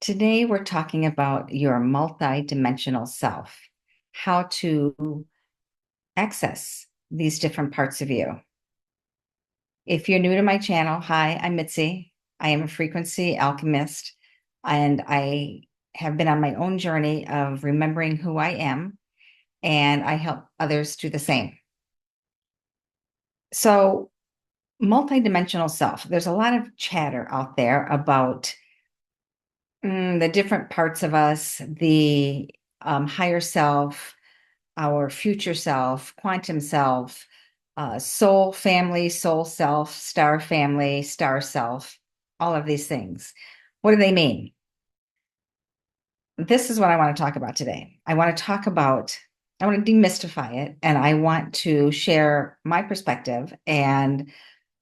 Today, we're talking about your multidimensional self, how to access these different parts of you. If you're new to my channel, hi, I'm Mitzi. I am a frequency alchemist, and I have been on my own journey of remembering who I am, and I help others do the same. So, multidimensional self, there's a lot of chatter out there about the different parts of us, the higher self, our future self, quantum self, soul family, soul self, star family, star self, all of these things. What do they mean? This is what I want to talk about today. I want to demystify it, and I want to share my perspective and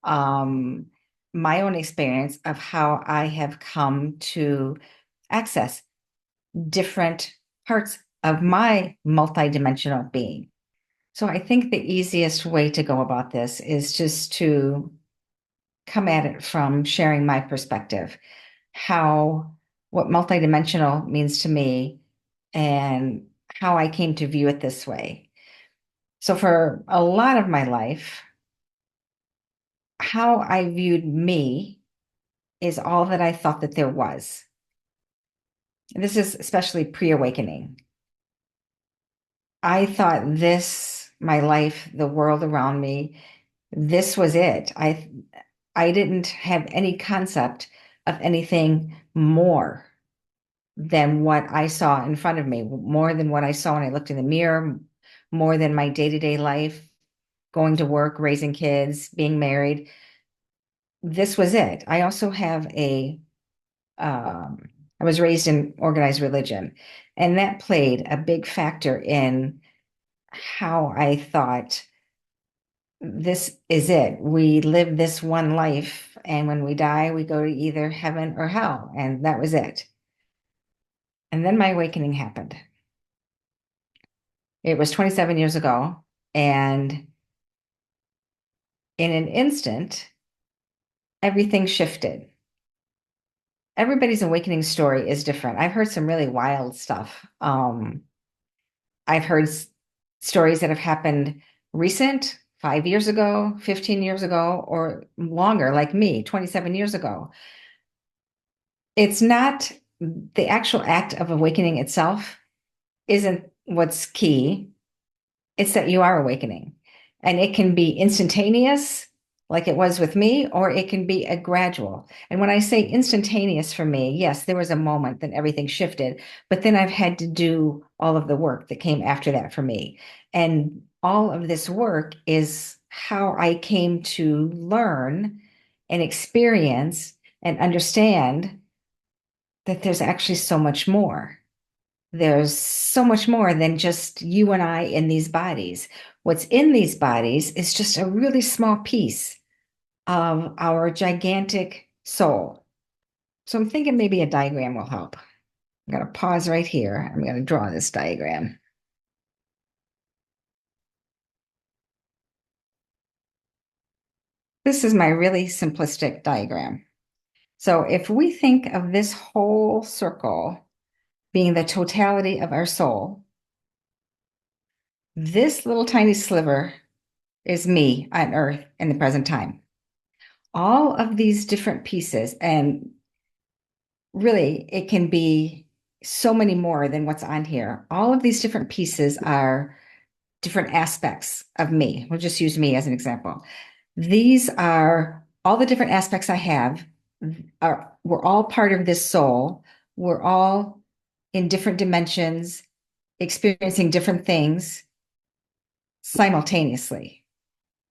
um, my own experience of how I have come to access different parts of my multidimensional being. So I think the easiest way to go about this is just to come at it from sharing my perspective, how what multidimensional means to me and how I came to view it this way. So for a lot of my life, how I viewed me is all that I thought that there was. This is especially pre-awakening. I thought this, my life, the world around me, this was it. I didn't have any concept of anything more than what I saw in front of me, more than what I saw when I looked in the mirror, more than my day-to-day life, going to work, raising kids, being married. This was it. I also have I was raised in organized religion, and that played a big factor in how I thought this is it. We live this one life, and when we die, we go to either heaven or hell, and that was it. And then my awakening happened. It was 27 years ago, and in an instant, everything shifted. Everybody's awakening story is different. I've heard some really wild stuff. I've heard stories that have happened recent, 5 years ago, 15 years ago, or longer, like me, 27 years ago. It's not the actual act of awakening itself isn't what's key. It's that you are awakening. And it can be instantaneous, like it was with me, or it can be a gradual. And when I say instantaneous for me, yes, there was a moment that everything shifted, but then I've had to do all of the work that came after that for me. And all of this work is how I came to learn and experience and understand that there's actually so much more. There's so much more than just you and I in these bodies. What's in these bodies is just a really small piece of our gigantic soul. So I'm thinking maybe a diagram will help. I'm going to pause right here. I'm going to draw this diagram. This is my really simplistic diagram. So if we think of this whole circle being the totality of our soul, this little tiny sliver is me on Earth in the present time. All of these different pieces, and really it can be so many more than what's on here. All of these different pieces are different aspects of me. We'll just use me as an example. These are all the different aspects I have we're all part of this soul. We're all in different dimensions, experiencing different things simultaneously.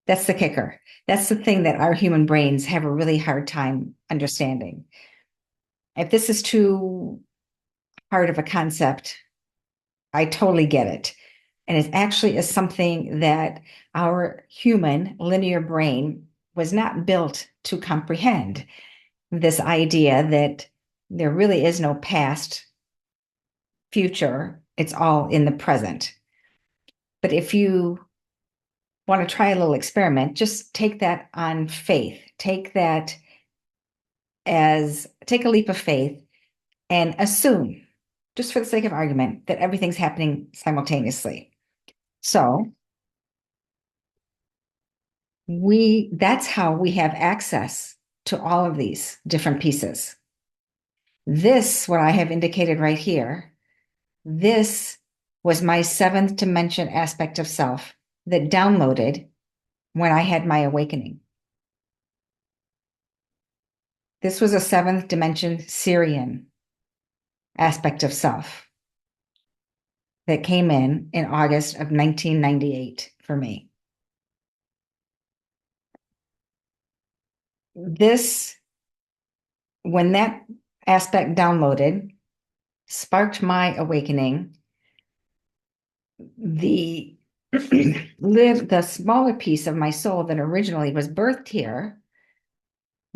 That's the kicker. That's the thing that our human brains have a really hard time understanding. If this is too hard of a concept, I totally get it. And it actually is something that our human linear brain was not built to comprehend. This idea that there really is no past, future, it's all in the present. But if you want to try a little experiment, just take that on faith. Take a leap of faith and assume, just for the sake of argument, that everything's happening simultaneously. So that's how we have access to all of these different pieces. This, what I have indicated right here, this was my seventh dimension aspect of self that downloaded when I had my awakening. This was a seventh dimension Syrian aspect of self that came in August of 1998 for me. This, when that aspect downloaded, sparked my awakening. The the smaller piece of my soul that originally was birthed here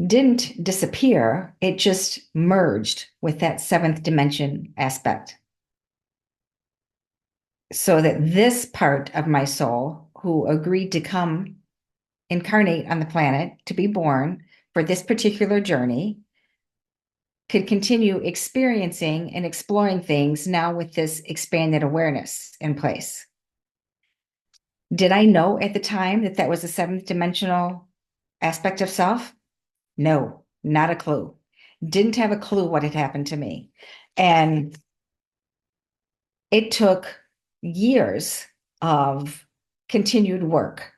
didn't disappear. It just merged with that seventh dimension aspect. So that this part of my soul, who agreed to come incarnate on the planet to be born for this particular journey, could continue experiencing and exploring things now with this expanded awareness in place. Did I know at the time that that was a seventh dimensional aspect of self? No, not a clue. Didn't have a clue what had happened to me. And it took years of continued work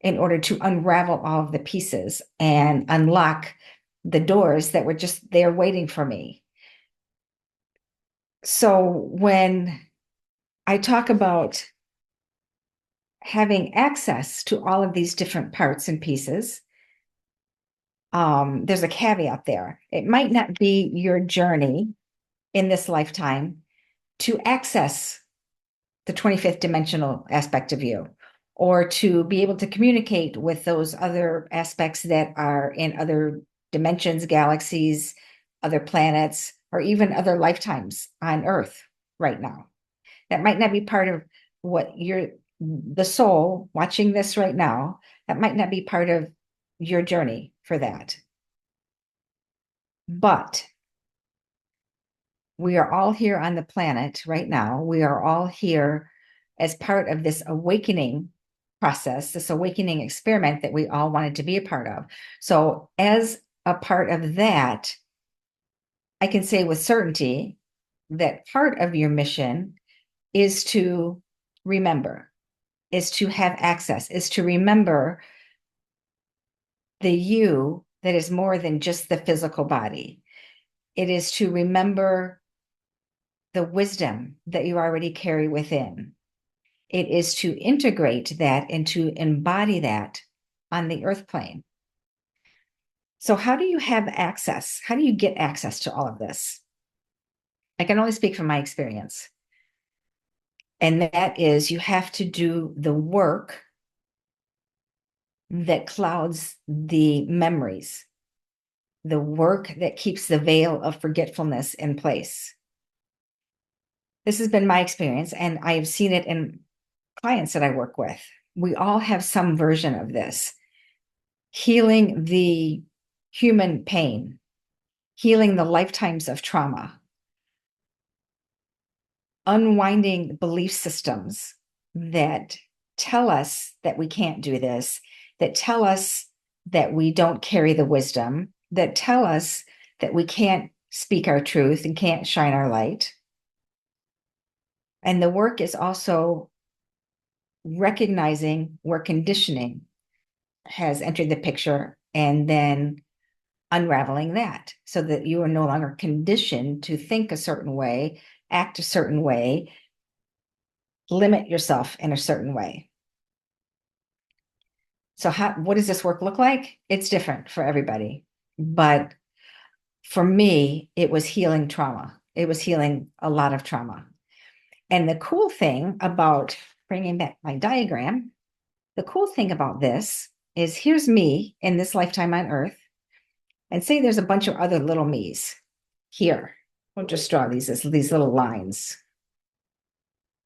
in order to unravel all of the pieces and unlock the doors that were just there waiting for me. So when I talk about having access to all of these different parts and pieces, there's a caveat there. It might not be your journey in this lifetime to access the 25th dimensional aspect of you, or to be able to communicate with those other aspects that are in other dimensions, galaxies, other planets, or even other lifetimes on Earth right now. That might not be part of what the soul watching this right now, that might not be part of your journey for that. But we are all here on the planet right now. We are all here as part of this awakening process, this awakening experiment that we all wanted to be a part of. So, as a part of that, I can say with certainty that part of your mission is to remember, is to have access, is to remember the you that is more than just the physical body. It is to remember the wisdom that you already carry within. It is to integrate that and to embody that on the earth plane. So, how do you have access? How do you get access to all of this? I can only speak from my experience. And that is, you have to do the work that clouds the memories, the work that keeps the veil of forgetfulness in place. This has been my experience, and I have seen it in clients that I work with. We all have some version of this. Healing the human pain, healing the lifetimes of trauma, unwinding belief systems that tell us that we can't do this, that tell us that we don't carry the wisdom, that tell us that we can't speak our truth and can't shine our light. And the work is also recognizing where conditioning has entered the picture and then unraveling that so that you are no longer conditioned to think a certain way, act a certain way, limit yourself in a certain way. So what does this work look like? It's different for everybody. But for me, it was healing trauma. It was healing a lot of trauma. And the cool thing about bringing back my diagram, the cool thing about this is here's me in this lifetime on Earth. And say there's a bunch of other little me's here. We'll just draw these as these little lines.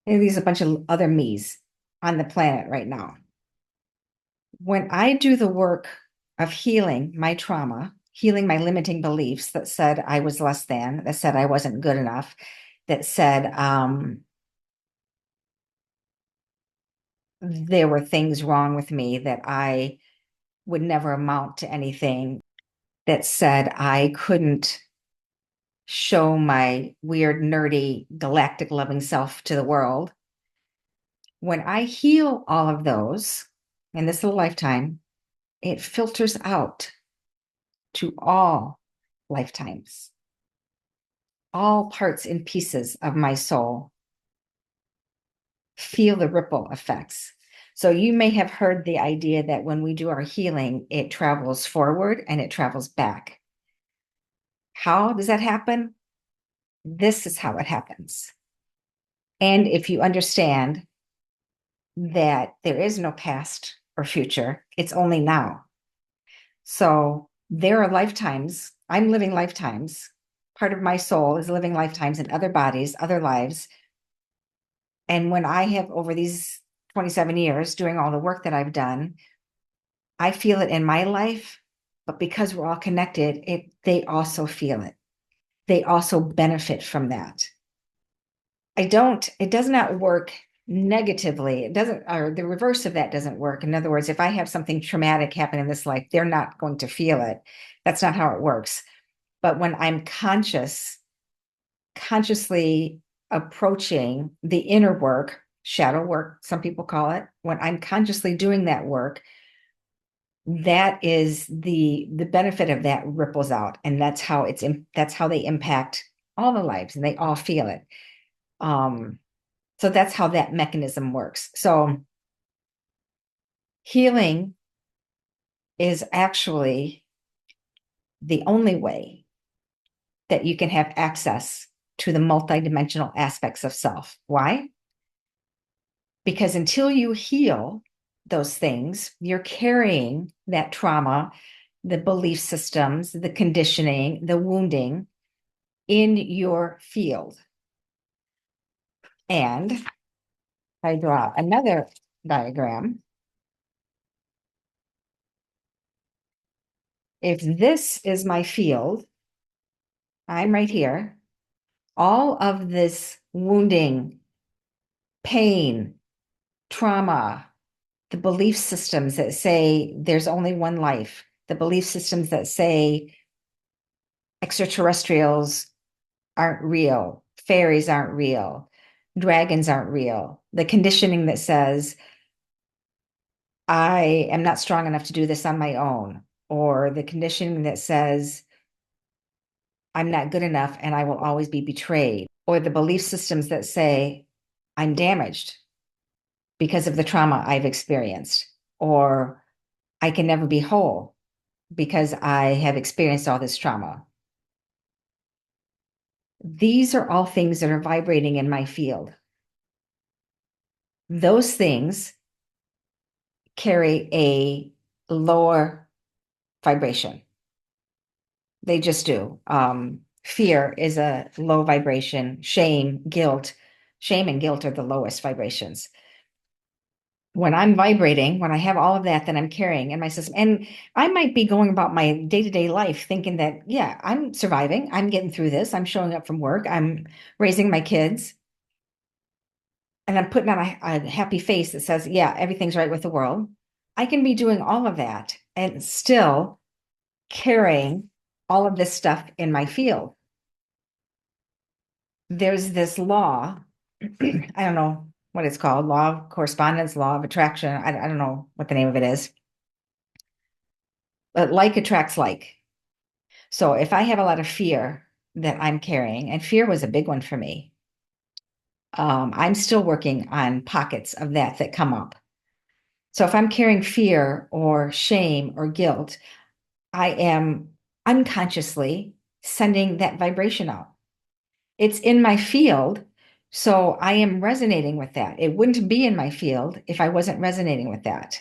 And these are a bunch of other me's on the planet right now. When I do the work of healing my trauma, healing my limiting beliefs that said I was less than, that said I wasn't good enough, that said there were things wrong with me, that I would never amount to anything, that said I couldn't show my weird, nerdy, galactic loving self to the world. When I heal all of those in this little lifetime, it filters out to all lifetimes, all parts and pieces of my soul feel the ripple effects. So you may have heard the idea that when we do our healing, it travels forward and it travels back. How does that happen? This is how it happens. And if you understand that there is no past or future, it's only now. So there are lifetimes, I'm living lifetimes. Part of my soul is living lifetimes in other bodies, other lives. And when I have, over these 27 years, doing all the work that I've done, I feel it in my life, but because we're all connected, they also feel it. They also benefit from that. It does not work negatively. It doesn't, or the reverse of that doesn't work. In other words, if I have something traumatic happen in this life, they're not going to feel it. That's not how it works. But when I'm consciously approaching the inner work, shadow work, some people call it, when I'm consciously doing that work, that is the benefit of that ripples out. And that's how they impact all the lives and they all feel it. So that's how that mechanism works. So healing is actually the only way that you can have access to the multidimensional aspects of self. Why? Because until you heal those things, you're carrying that trauma, the belief systems, the conditioning, the wounding in your field. And I draw another diagram. If this is my field, I'm right here. All of this wounding, pain, trauma, the belief systems that say there's only one life, the belief systems that say extraterrestrials aren't real, fairies aren't real, dragons aren't real, the conditioning that says I am not strong enough to do this on my own, or the conditioning that says I'm not good enough and I will always be betrayed, or the belief systems that say I'm damaged because of the trauma I've experienced, or I can never be whole because I have experienced all this trauma. These are all things that are vibrating in my field. Those things carry a lower vibration. They just do. Fear is a low vibration. Shame and guilt are the lowest vibrations. When I'm vibrating, when I have all of that I'm carrying in my system, and I might be going about my day-to-day life thinking that, yeah, I'm surviving, I'm getting through this, I'm showing up from work, I'm raising my kids, and I'm putting on a happy face that says, yeah, everything's right with the world. I can be doing all of that and still carrying all of this stuff in my field. There's this law, I don't know what it's called, law of correspondence, law of attraction. I don't know what the name of it is, but like attracts like. So if I have a lot of fear that I'm carrying, and fear was a big one for me, I'm still working on pockets of that come up. So if I'm carrying fear or shame or guilt, I am unconsciously sending that vibration out. It's in my field, so I am resonating with that. It wouldn't be in my field if I wasn't resonating with that.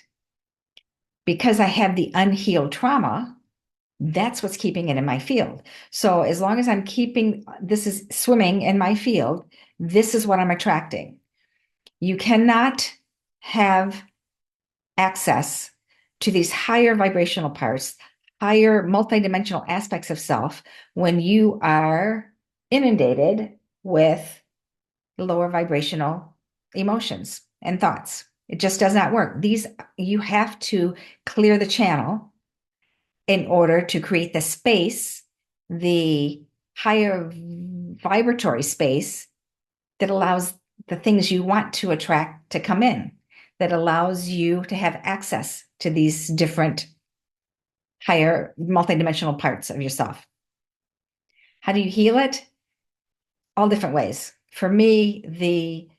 Because I have the unhealed trauma, that's what's keeping it in my field. So as long as I'm keeping this is swimming in my field, this is what I'm attracting. You cannot have access to these higher vibrational parts, higher multidimensional aspects of self when you are inundated with lower vibrational emotions and thoughts. It just does not work. These, you have to clear the channel in order to create the space, the higher vibratory space that allows the things you want to attract to come in, that allows you to have access to these different higher multidimensional parts of yourself. How do you heal it? All different ways. For me,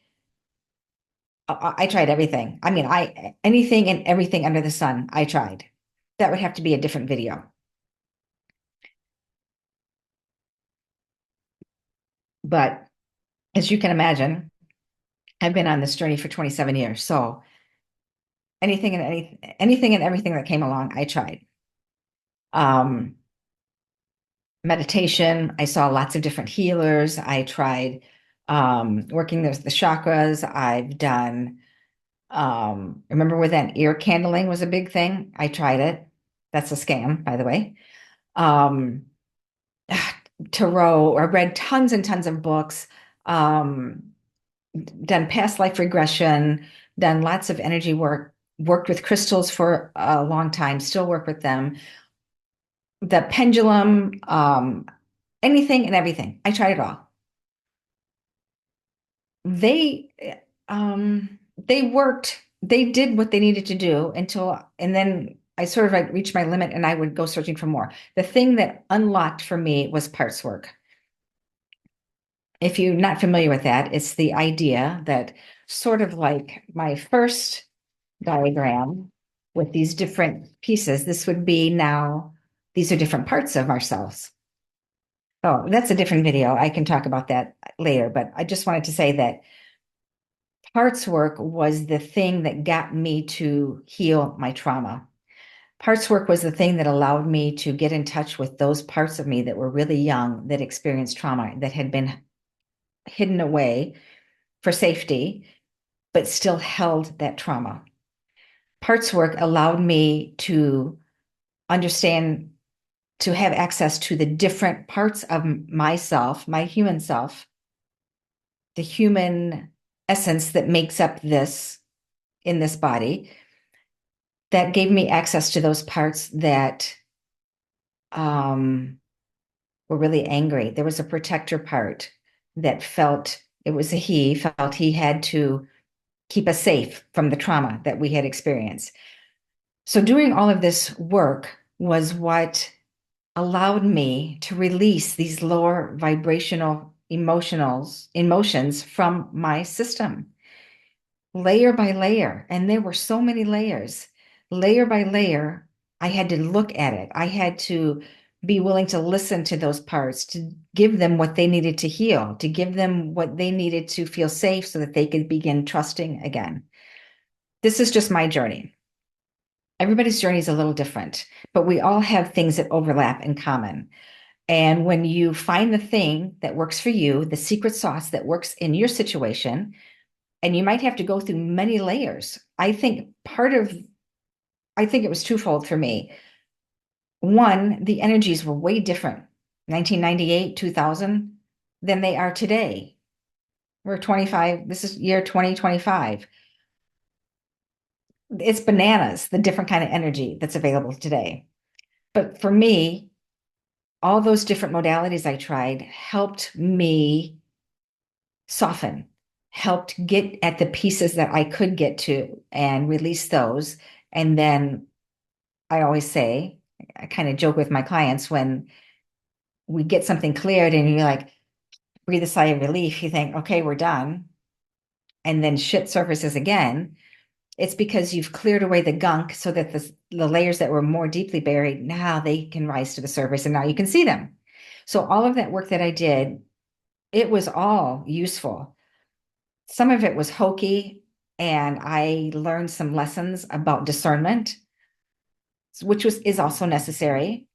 I tried everything. I mean, I anything and everything under the sun, I tried. That would have to be a different video. But as you can imagine, I've been on this journey for 27 years. So anything and everything that came along, I tried. Um, Meditation, I saw lots of different healers. I tried working the chakras. I've done remember when that ear candling was a big thing? I tried it. That's a scam, by the way. Um, Tarot, I read tons and tons of books, um, done past life regression, done lots of energy work, worked with crystals for a long time, still work with them. The pendulum, anything and everything. I tried it all. They they worked, they did what they needed to do until, and then I sort of like reached my limit and I would go searching for more. The thing that unlocked for me was parts work. If you're not familiar with that, it's the idea that sort of like my first diagram with these different pieces, this would be now, these are different parts of ourselves. Oh, that's a different video. I can talk about that later, but I just wanted to say that parts work was the thing that got me to heal my trauma. Parts work was the thing that allowed me to get in touch with those parts of me that were really young, that experienced trauma, that had been hidden away for safety, but still held that trauma. Parts work allowed me to understand, to have access to the different parts of myself, my human self, the human essence that makes up this in this body, that gave me access to those parts that were really angry. There was a protector part that felt, it was a he, felt he had to keep us safe from the trauma that we had experienced. So doing all of this work was what allowed me to release these lower vibrational emotions from my system, layer by layer. And there were so many layers. Layer by layer, I had to look at it. I had to be willing to listen to those parts, to give them what they needed to heal, to give them what they needed to feel safe so that they could begin trusting again. This is just my journey. Everybody's journey is a little different, but we all have things that overlap in common. And when you find the thing that works for you, the secret sauce that works in your situation, and you might have to go through many layers. I think it was twofold for me. One, the energies were way different, 1998, 2000, than they are today. We're 25, this is year 2025. It's bananas, the different kind of energy that's available today. But for me, all those different modalities I tried helped me soften, helped get at the pieces that I could get to and release those. And then I always say, I kind of joke with my clients when we get something cleared and you're like, breathe a sigh of relief, you think, okay, we're done. And then shit surfaces again. It's because you've cleared away the gunk so that the layers that were more deeply buried, now they can rise to the surface and now you can see them. So all of that work that I did, it was all useful. Some of it was hokey, and I learned some lessons about discernment, which is also necessary.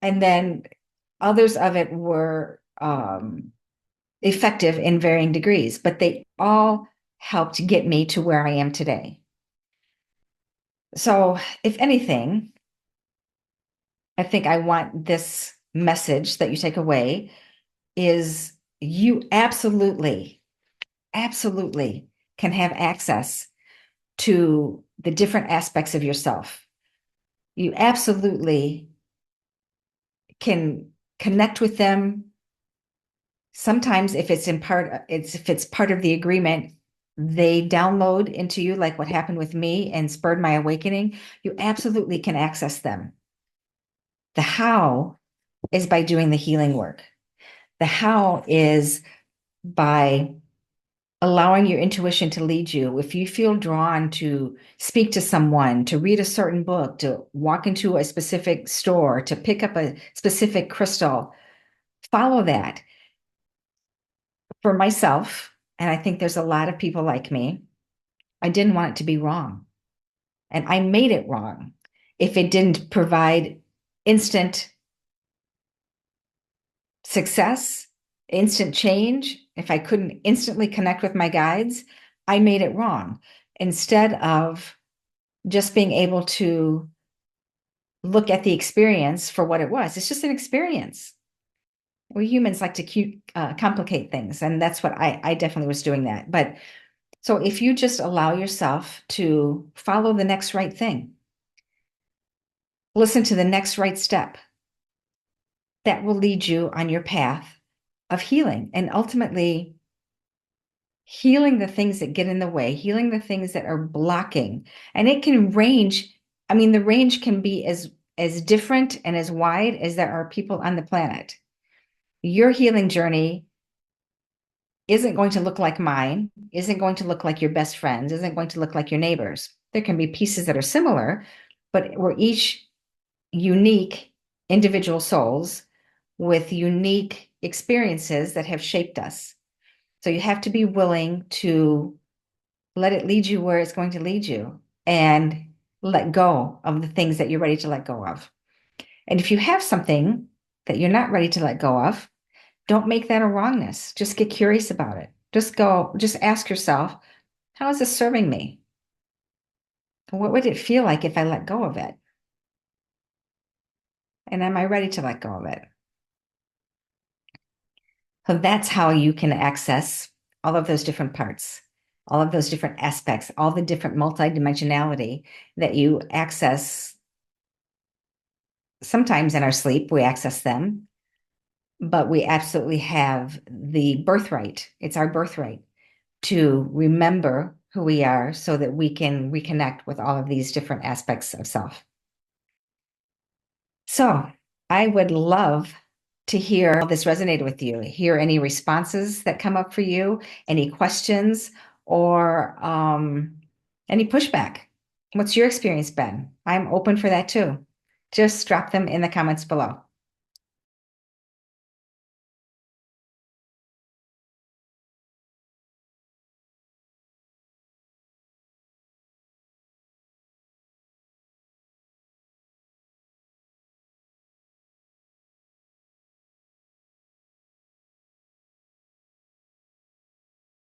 And then others of it were effective in varying degrees, but they all helped get me to where I am today. So, if anything, I think I want this message that you take away is you absolutely, absolutely can have access to the different aspects of yourself. You absolutely can connect with them. Sometimes if it's part of the agreement, they download into you like what happened with me and spurred my awakening. You absolutely can access them. The how is by doing the healing work. The how is by allowing your intuition to lead you. If you feel drawn to speak to someone, to read a certain book, to walk into a specific store, to pick up a specific crystal, follow that. For myself, and I think there's a lot of people like me, I didn't want it to be wrong. And I made it wrong if it didn't provide instant success, instant change. If I couldn't instantly connect with my guides, I made it wrong. Instead of just being able to look at the experience for what it was, it's just an experience. We humans like to complicate things, and that's what I definitely was doing that. But so if you just allow yourself to follow the next right thing, listen to the next right step, that will lead you on your path of healing and ultimately healing the things that get in the way, healing the things that are blocking. And it can range. I mean, the range can be as different and as wide as there are people on the planet. Your healing journey isn't going to look like mine, isn't going to look like your best friends, isn't going to look like your neighbors. There can be pieces that are similar, but we're each unique individual souls with unique experiences that have shaped us. So you have to be willing to let it lead you where it's going to lead you and let go of the things that you're ready to let go of. And if you have something that you're not ready to let go of, don't make that a wrongness. Just get curious about it. Just ask yourself, how is this serving me? What would it feel like if I let go of it? And am I ready to let go of it? So that's how you can access all of those different parts, all of those different aspects, all the different multidimensionality that you access. Sometimes in our sleep, we access them, but we absolutely have the birthright. It's our birthright to remember who we are so that we can reconnect with all of these different aspects of self. So I would love to hear how this resonated with you, hear any responses that come up for you, any questions, or any pushback. What's your experience been? I'm open for that too. Just drop them in the comments below.